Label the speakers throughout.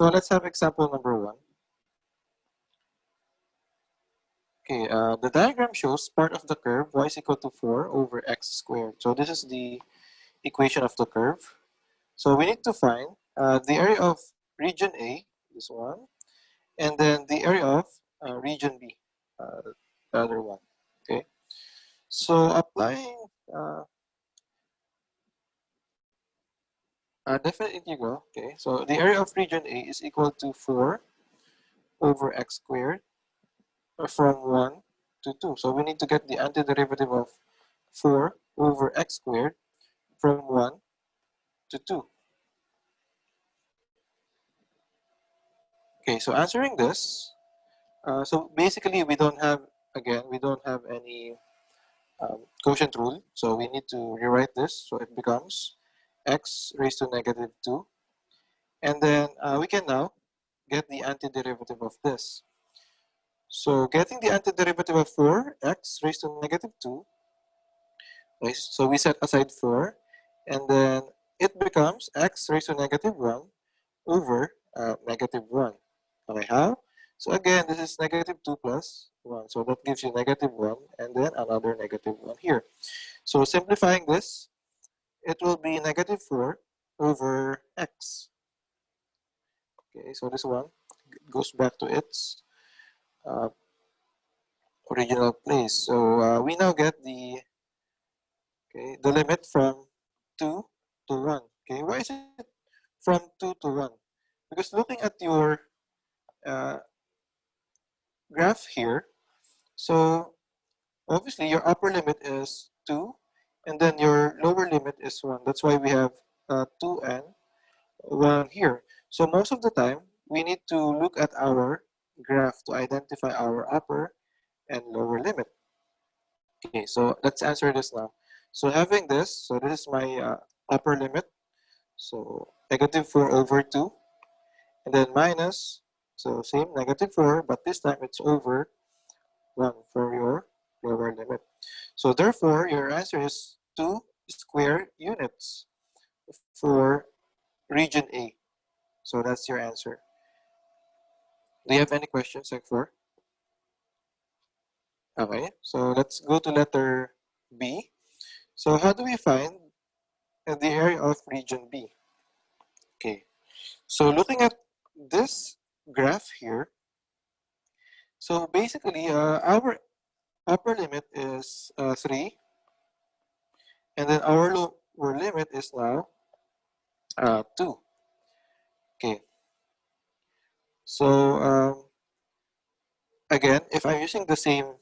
Speaker 1: So let's have example number 1. Okay, the diagram shows part of the curve y is equal to 4 over x squared. So this is the equation of the curve. So we need to find the area of region A, this one, and then the area of region B, the other one. Okay, so applying a definite integral. Okay, so the area of region A is equal to 4 over x squared from 1 to 2. So we need to get the antiderivative of 4 over x squared from 1 to 2. Okay, so answering this, so basically we don't have, again, we don't have any quotient rule. So we need to rewrite this. So it becomes x raised to negative 2. And then we can now get the antiderivative of this. So getting the antiderivative of 4x raised to negative 2, okay, so we set aside 4, and then it becomes x raised to negative 1 over negative 1. Okay, how? So again, this is negative 2 plus 1. So that gives you negative 1, and then another negative 1 here. So simplifying this, it will be negative 4 over x. Okay, so this one goes back to its original place. So we now get the limit from 2 to 1. Okay, why is it from 2 to 1? Because looking at your graph here, so obviously your upper limit is 2, and then your lower limit is 1. That's why we have 2 and 1 here. So most of the time, we need to look at our graph to identify our upper and lower limit. Okay, so let's answer this now. So having this, so this is my upper limit. So negative 4 over 2, and then minus, so same, negative 4, but this time it's over 1 for your lower limit. So therefore, your answer is 2 square units for region A. So that's your answer. Do you have any questions, Sec 4? Okay, so let's go to letter B. So how do we find the area of region B? Okay, so looking at this graph here, so basically our upper limit is 3, and then our lower limit is now 2. Okay, so again, if I'm using the same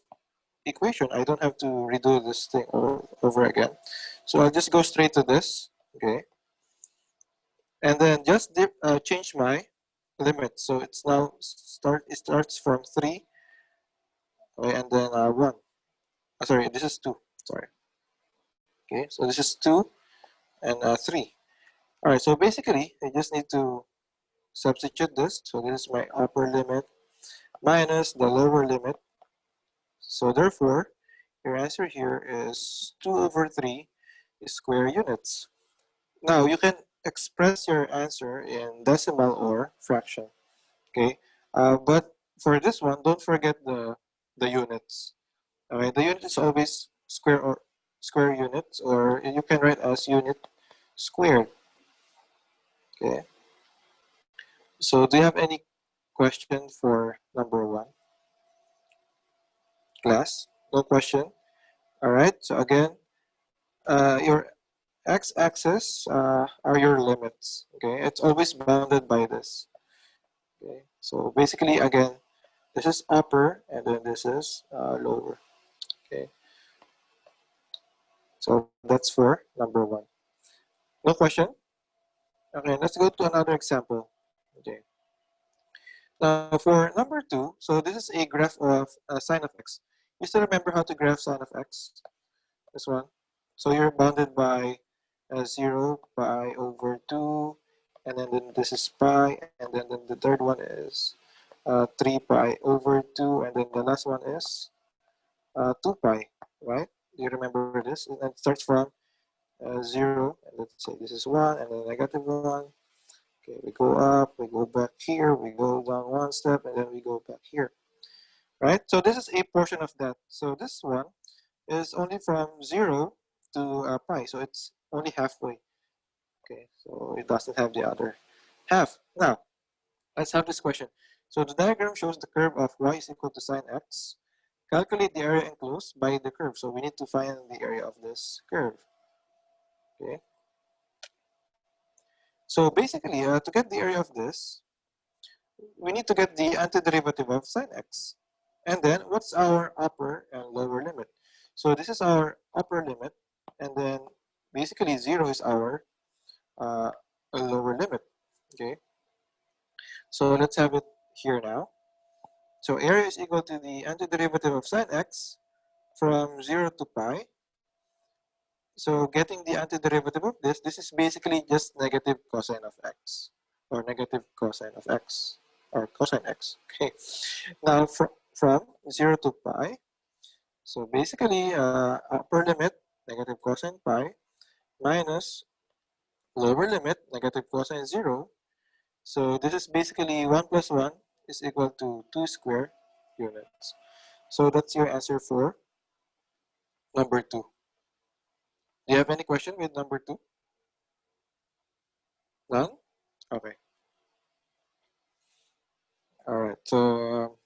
Speaker 1: equation, I don't have to redo this thing over again. So I'll just go straight to this, okay? And then just change my limit. So it's now it starts from 3, okay, and then 1. Sorry, this is 2. Sorry. Okay, so this is 2 and 3. All right, so basically, I just need to substitute this. So this is my upper limit minus the lower limit. So therefore, your answer here is 2 over 3 square units. Now, you can express your answer in decimal or fraction, okay? But for this one, don't forget the units. Okay, the unit is always square units, or you can write as unit squared. Okay. So, do you have any question for number 1, class? No question. All right. So again, your x-axis are your limits. Okay, it's always bounded by this. Okay, so basically, again, this is upper, and then this is lower. Okay, so that's for number 1. No question. Okay, let's go to another example. Okay, now for number 2, so this is a graph of sine of x. You still remember how to graph sine of x? This one. So you're bounded by 0, pi over 2, and then this is pi, and then the third one is 3 pi over 2, and then the last one is 2 pi, right? Do you remember this? And it starts from 0, and let's say this is 1, and then negative 1. Okay, we go up, we go back here, we go down one step, and then we go back here, right? So this is a portion of that. So this one is only from 0 to pi, so it's only halfway. Okay, so it doesn't have the other half. Now, let's have this question. So the diagram shows the curve of y is equal to sine x. Calculate the area enclosed by the curve. So we need to find the area of this curve. Okay. So basically, to get the area of this, we need to get the antiderivative of sine x. And then what's our upper and lower limit? So this is our upper limit, and then basically 0 is our lower limit. Okay. So let's have it here now. So area is equal to the antiderivative of sine x from 0 to pi. So getting the antiderivative of this is basically just negative cosine of x, or negative cosine of x, or cosine x. Okay. Now from 0 to pi, so basically upper limit, negative cosine pi, minus lower limit, negative cosine 0. So this is basically 1 plus 1 is equal to 2 square units. So that's your answer for number 2. Do you have any question with number 2? None? Okay. All right. So,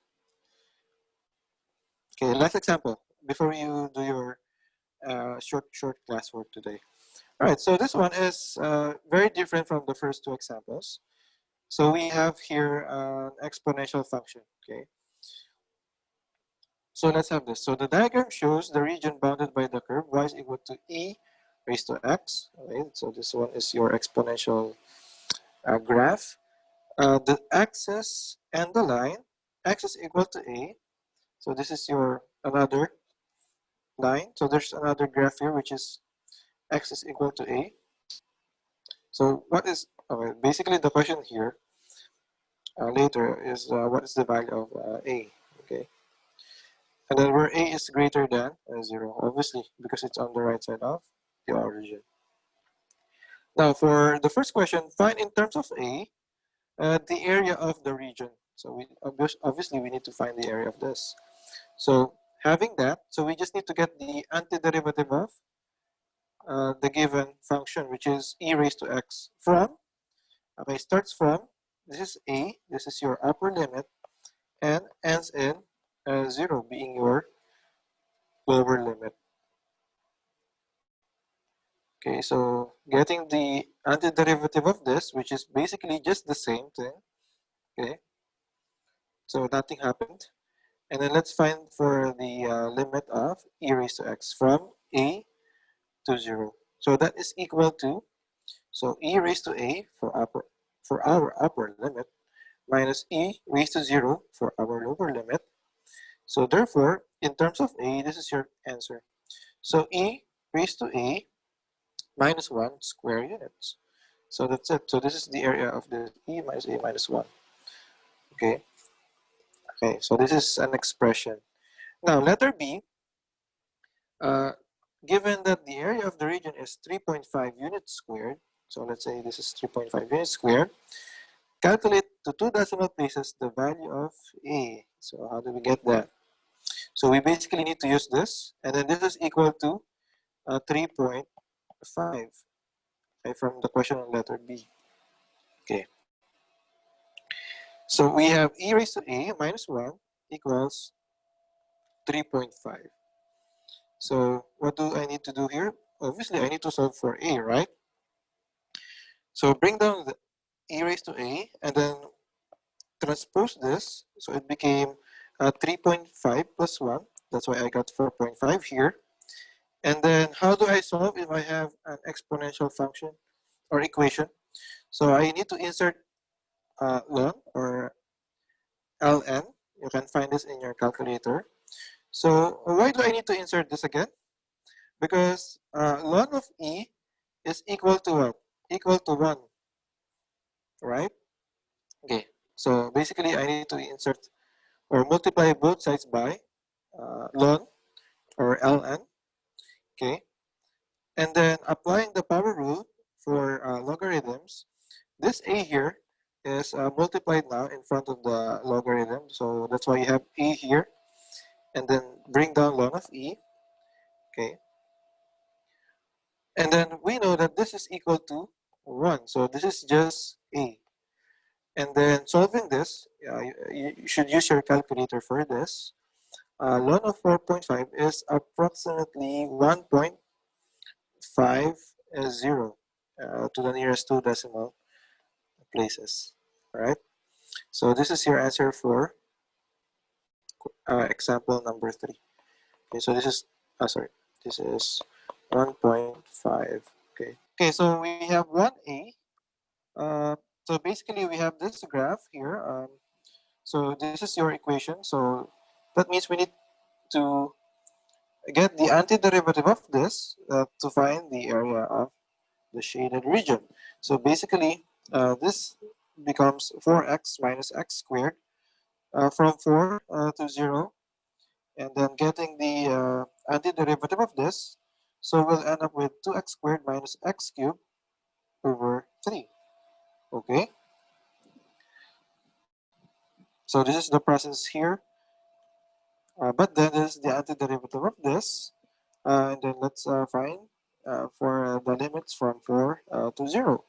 Speaker 1: okay, last example before you do your short classwork today. All right. So this one is very different from the first two examples. So we have here an exponential function. Okay. So let's have this. So the diagram shows the region bounded by the curve y is equal to e raised to x. Okay. So this one is your exponential graph. The axis and the line, x is equal to a. So this is your another line. So there's another graph here, which is x is equal to a. So what is, basically the question here later is what is the value of a, okay? And then where a is greater than 0, obviously, because it's on the right side of the origin. Now for the first question, find in terms of a, the area of the region. So we obviously we need to find the area of this. So having that, so we just need to get the antiderivative of the given function, which is e raised to x from, okay, starts from, this is a, this is your upper limit, and ends in 0 being your lower limit. Okay, so getting the antiderivative of this, which is basically just the same thing, okay, so nothing happened. And then let's find for the limit of e raised to x from a to 0. So that is equal to, so e raised to a for our upper limit minus e raised to 0 for our lower limit. So therefore, in terms of a, this is your answer. So e raised to a minus 1 square units. So that's it. So this is the area of the e minus a minus 1. Okay. Okay, so this is an expression. Now, letter B, given that the area of the region is 3.5 units squared, so let's say this is 3.5 units squared, calculate to 2 decimal places the value of a. So how do we get that? So we basically need to use this, and then this is equal to 3.5, okay, from the question on letter B. Okay. So we have e raised to a minus 1 equals 3.5. So what do I need to do here? Obviously, I need to solve for a, right? So bring down the e raised to a, and then transpose this. So it became 3.5 plus 1. That's why I got 4.5 here. And then how do I solve if I have an exponential function or equation? So I need to insert ln or ln. You can find this in your calculator. So why do I need to insert this again? Because ln of e is equal to what? Equal to 1, right? Okay, so basically I need to insert or multiply both sides by ln or ln, okay? And then applying the power rule for logarithms, this a here is multiplied now in front of the logarithm. So that's why you have e here. And then bring down ln of e. Okay. And then we know that this is equal to 1. So this is just a. And then solving this, you should use your calculator for this. Ln of 4.5 is approximately 1.50 to the nearest two decimal places. All right. So this is your answer for example number 3. Okay, so this is, sorry, this is 1.5. Okay. Okay, so we have 1a. So basically we have this graph here. So this is your equation. So that means we need to get the antiderivative of this to find the area of the shaded region. So basically, this becomes 4x minus x squared from 4 to 0, and then getting the antiderivative of this. So we'll end up with 2x squared minus x cubed over 3. Okay, so this is the process here. But then this is the antiderivative of this. And then let's find for the limits from 4 to 0.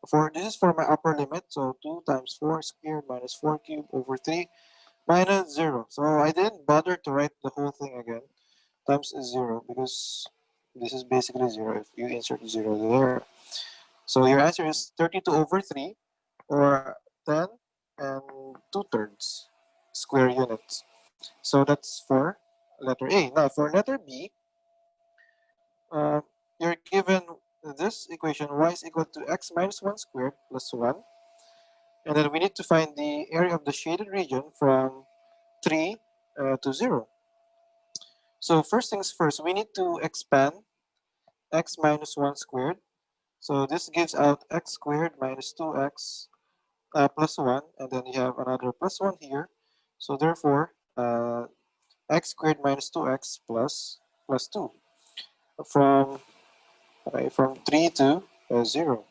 Speaker 1: For this is for my upper limit. So 2 times 4 squared minus 4 cubed over 3 minus 0. So I didn't bother to write the whole thing again. Times 0 because this is basically 0 if you insert 0 there. So your answer is 32 over 3 or 10 and 2/3 square units. So that's for letter A. Now for letter B, you're given this equation y is equal to x minus 1 squared plus 1. And then we need to find the area of the shaded region from 3 to 0. So first things first, we need to expand x minus 1 squared. So this gives out x squared minus 2x plus 1. And then you have another plus 1 here. So therefore, x squared minus 2x plus 2 from, from 3 to 0.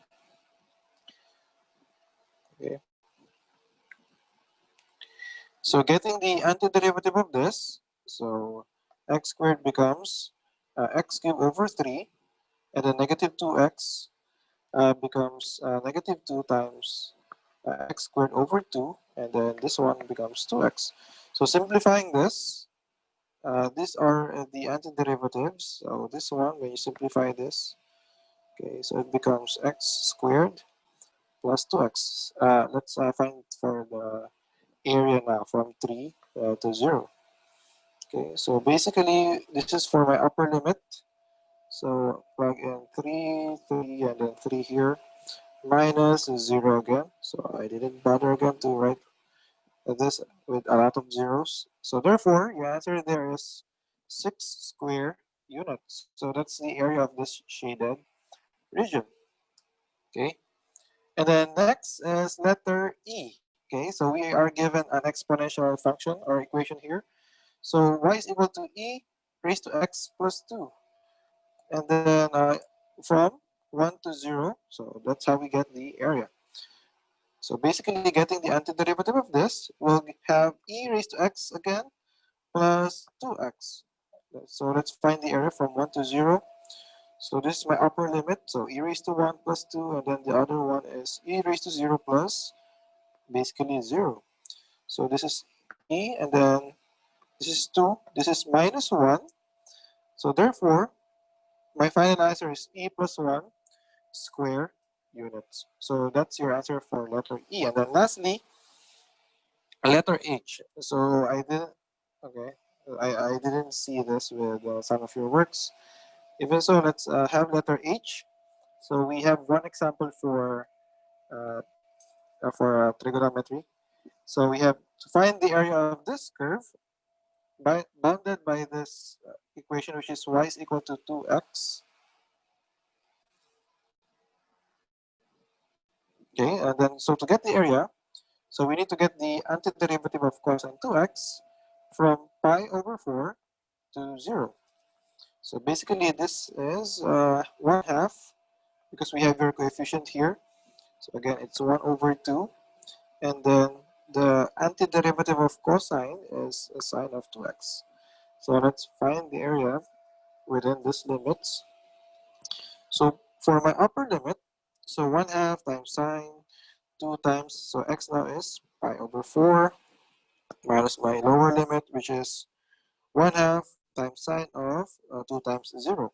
Speaker 1: Okay. So getting the antiderivative of this, so x squared becomes x cubed over 3, and then negative 2x becomes negative 2 times x squared over 2, and then this one becomes 2x. So simplifying this, these are the antiderivatives. So this one, when you simplify this, okay, so it becomes x squared plus 2x. Let's find for the area now from 3 to 0. Okay, so basically this is for my upper limit. So plug in 3, 3, and then 3 here, minus 0 again. So I didn't bother again to write this with a lot of zeros. So therefore, your answer there is 6 square units. So that's the area of this shaded region. Okay, and then next is letter E. Okay, so we are given an exponential function or equation here. So y is equal to e raised to x plus 2. And then from 1 to 0, so that's how we get the area. So basically getting the antiderivative of this, we'll have e raised to x again plus 2x. So let's find the area from 1 to 0. So this is my upper limit. So e raised to 1 plus 2, and then the other one is e raised to 0 plus basically 0. So this is e, and then this is 2. This is minus 1. So therefore, my final answer is e plus 1 square units. So that's your answer for letter E. And then lastly, letter H. So I didn't, okay, I didn't see this with some of your works. Even so, let's have letter H. So we have one example for trigonometry. So we have to find the area of this curve bounded by this equation, which is y is equal to 2x. Okay, and then so to get the area, so we need to get the antiderivative of cosine 2x from pi over 4 to 0. So basically this is 1/2 because we have your coefficient here. So again, it's 1 over 2. And then the antiderivative of cosine is a sine of 2x. So let's find the area within these limits. So for my upper limit, so 1 half times sine 2 times, so x now is pi over 4 minus my lower limit, which is 1 half times sine of 2 times 0.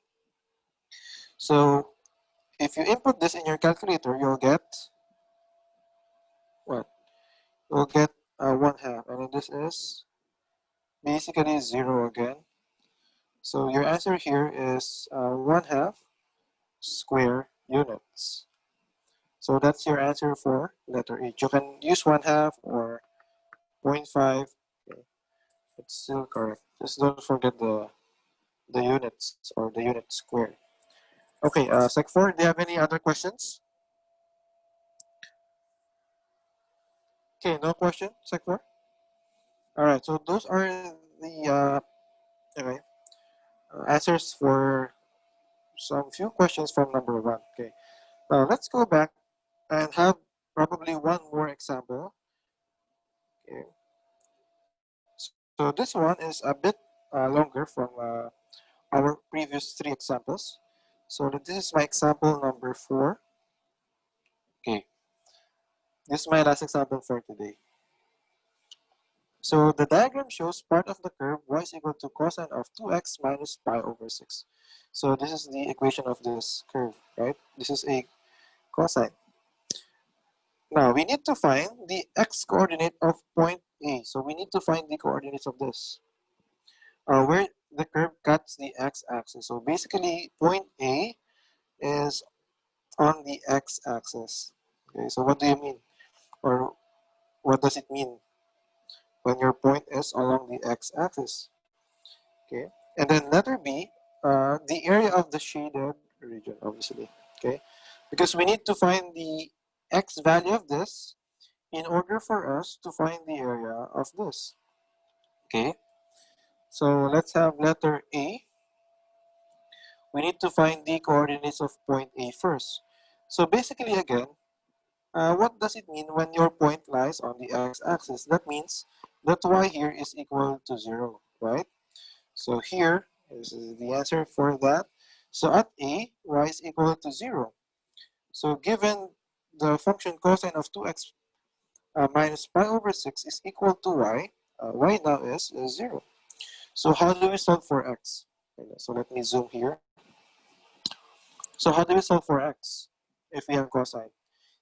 Speaker 1: So if you input this in your calculator, you'll get what? You'll get 1 half, and then this is basically 0 again. So your answer here is 1 half square units. So that's your answer for letter H. You can use 1 half or 0.5. Okay. It's still correct. Just don't forget the units or the unit square. Okay, Sec 4, do you have any other questions? Okay, no question, Sec 4? Alright, so those are the okay, answers for some few questions from number 1. Okay, now let's go back and have probably one more example. Okay, so this one is a bit longer from our previous 3 examples. So this is my example number 4. Okay, this is my last example for today. So the diagram shows part of the curve y is equal to cosine of 2x minus pi over 6. So this is the equation of this curve, right? This is a cosine. Now we need to find the x coordinate of point A. So we need to find the coordinates of this. Where the curve cuts the x-axis. So basically point A is on the x-axis. Okay, so what do you mean? Or what does it mean when your point is along the x-axis? Okay, and then letter B, the area of the shaded region, obviously. Okay, because we need to find the x value of this in order for us to find the area of this. Okay, so let's have letter A. We need to find the coordinates of point A first. So basically, again, what does it mean when your point lies on the x-axis? That means that y here is equal to 0, right? So here is the answer for that. So at A, y is equal to 0. So given the function cosine of 2x minus pi over 6 is equal to y now is 0. So how do we solve for x? Okay, so let me zoom here. So how do we solve for x if we have cosine?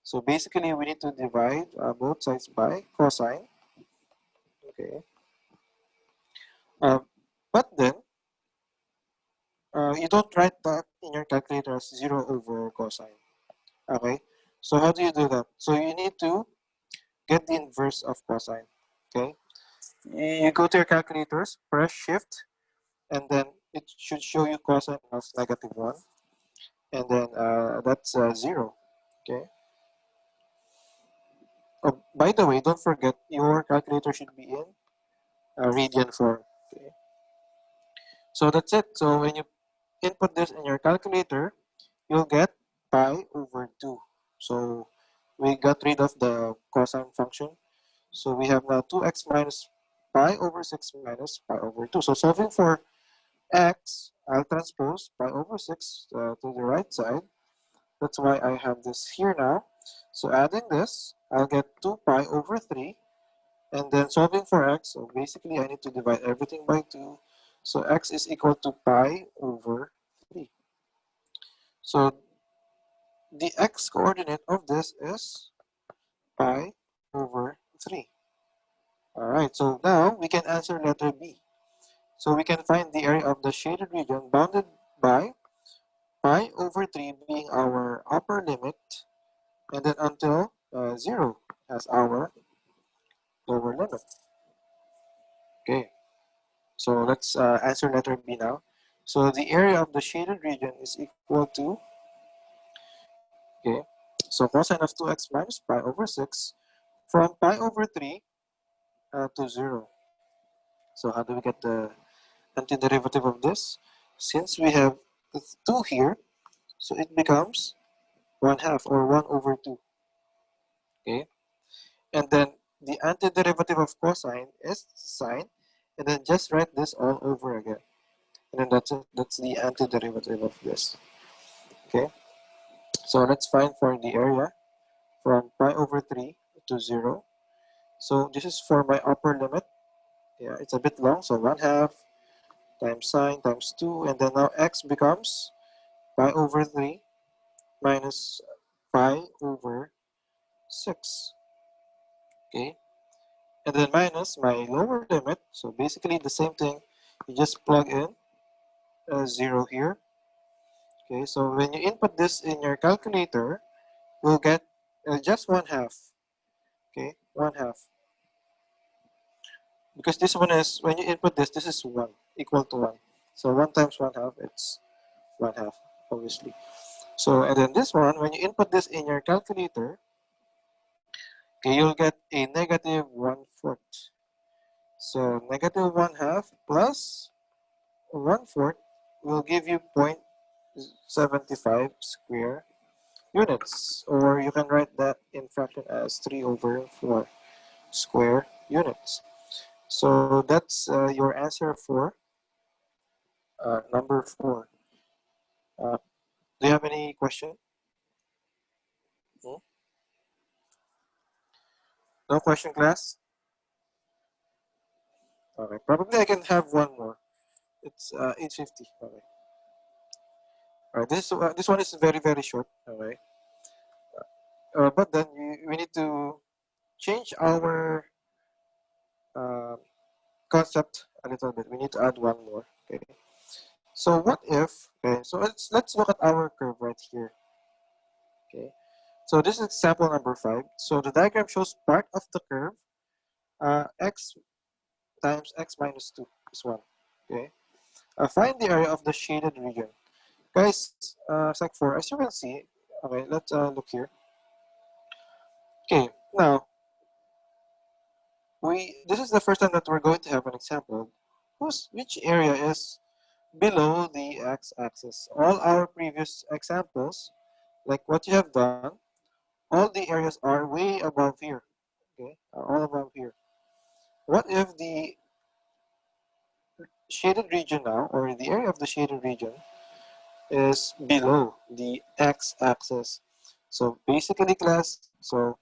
Speaker 1: So basically, we need to divide both sides by cosine. Okay. But then, you don't write that in your calculator as 0 over cosine. Okay. So how do you do that? So you need to get the inverse of cosine. Okay. You go to your calculators, press shift, and then it should show you cosine of -1. And then that's 0. Okay. Oh, by the way, don't forget your calculator should be in radian form. Okay. So that's it. So when you input this in your calculator, you'll get pi over 2. So we got rid of the cosine function. So we have now 2x minus pi over 6 minus pi over 2. So solving for x, I'll transpose pi over 6 to the right side. That's why I have this here now. So adding this, I'll get 2 pi over 3. And then solving for x, so basically I need to divide everything by 2. So x is equal to pi over 3. So the x coordinate of this is pi over 3. Alright, so now we can answer letter B. So we can find the area of the shaded region bounded by pi over 3 being our upper limit, and then until 0 as our lower limit. Okay, so let's answer letter B now. So the area of the shaded region is equal to, okay, so cosine of 2x minus pi over 6 from pi over 3 to 0. So how do we get the antiderivative of this? Since we have 2 here, so it becomes 1 half or 1 over 2. Okay, and then the antiderivative of cosine is sine, and then just write this all over again. And then that's it. That's the antiderivative of this. Okay, so let's find for the area from pi over 3 to 0. So this is for my upper limit. Yeah, it's a bit long, so 1 half times sine times 2, and then now x becomes pi over 3 minus pi over 6. Okay, and then minus my lower limit. So basically the same thing. You just plug in 0 here. Okay, so when you input this in your calculator, you'll get just 1 half. Okay, 1 half. Because this one is, when you input this is 1, equal to 1. So 1 times 1 half, it's 1 half, obviously. So, and then this one, when you input this in your calculator, okay, you'll get a negative 1/4. So negative 1 half plus 1/4 will give you 0.75 square units. Or you can write that in fraction as 3 over 4 square units. So that's your answer for number 4. Uh, do you have any question? Hmm? No question, class? Okay, probably I can have one more. It's 8:50. Okay. All right. This one is very short. Okay. But then we need to change our uh, concept a little bit. We need to add one more. Okay. So what if? Okay. So let's look at our curve right here. Okay. So this is example number 5. So the diagram shows part of the curve x times x minus 2 is 1. Okay. Find the area of the shaded region. Guys, sec 4, as you can see, okay, let's look here. Okay, now, this is the first time that we're going to have an example. Which area is below the x-axis? All our previous examples, like what you have done, all the areas are way above here. Okay, are all above here. What if the shaded region now, or the area of the shaded region, is below the x-axis? So basically, class, so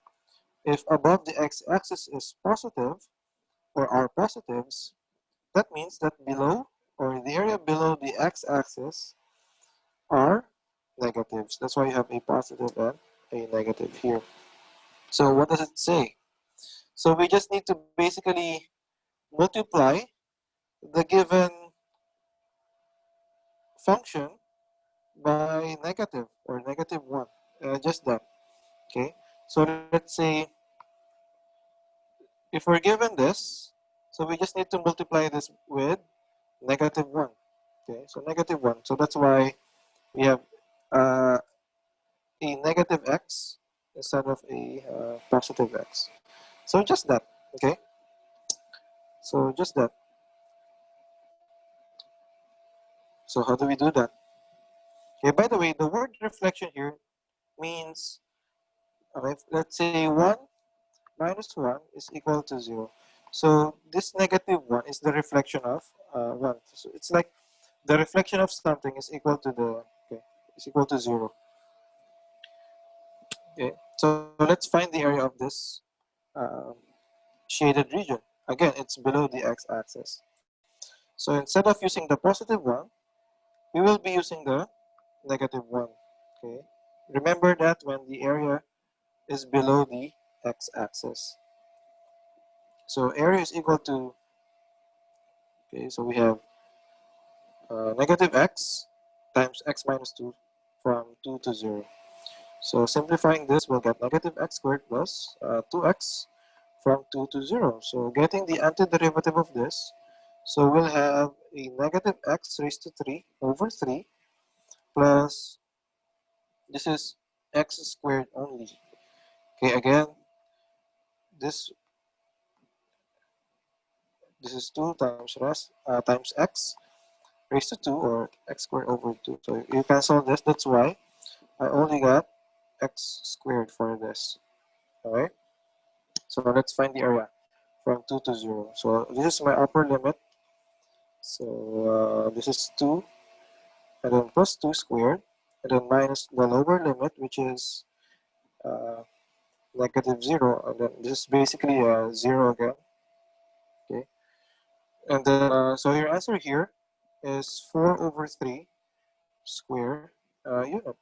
Speaker 1: if above the x-axis is positive, or are positives, that means that below, or the area below the x-axis, are negatives. That's why you have a positive and a negative here. So what does it say? So we just need to basically multiply the given function by negative, or negative 1. Just that. Okay. So let's say if we're given this, so we just need to multiply this with negative 1. Okay, so negative 1. So that's why we have uh, a negative x instead of a positive x. So just that. Okay, so just that. So how do we do that? Okay, by the way, the word reflection here means, okay, let's say 1 minus 1 is equal to 0. So this negative 1 is the reflection of 1. So it's like the reflection of something is equal to is equal to 0. Okay, so let's find the area of this uh, shaded region. Again, it's below the x-axis. So instead of using the positive 1, we will be using the negative 1. Okay, remember that when the area is below the x-axis. So area is equal to, okay, so we have negative x times x minus 2 from 2 to 0. So simplifying this, we'll get negative x squared plus 2x from 2 to 0. So getting the antiderivative of this, so we'll have a negative x raised to 3 over 3 plus, this is x squared only. Okay, again, this is 2 times times x raised to 2, or x squared over 2. So you cancel this, that's why I only got x squared for this. Alright? So let's find the area from 2 to 0. So this is my upper limit. So this is 2, and then plus 2 squared, and then minus the lower limit, which is negative 0, and then this is basically 0 again. Okay, and then so your answer here is 4 over 3 square units.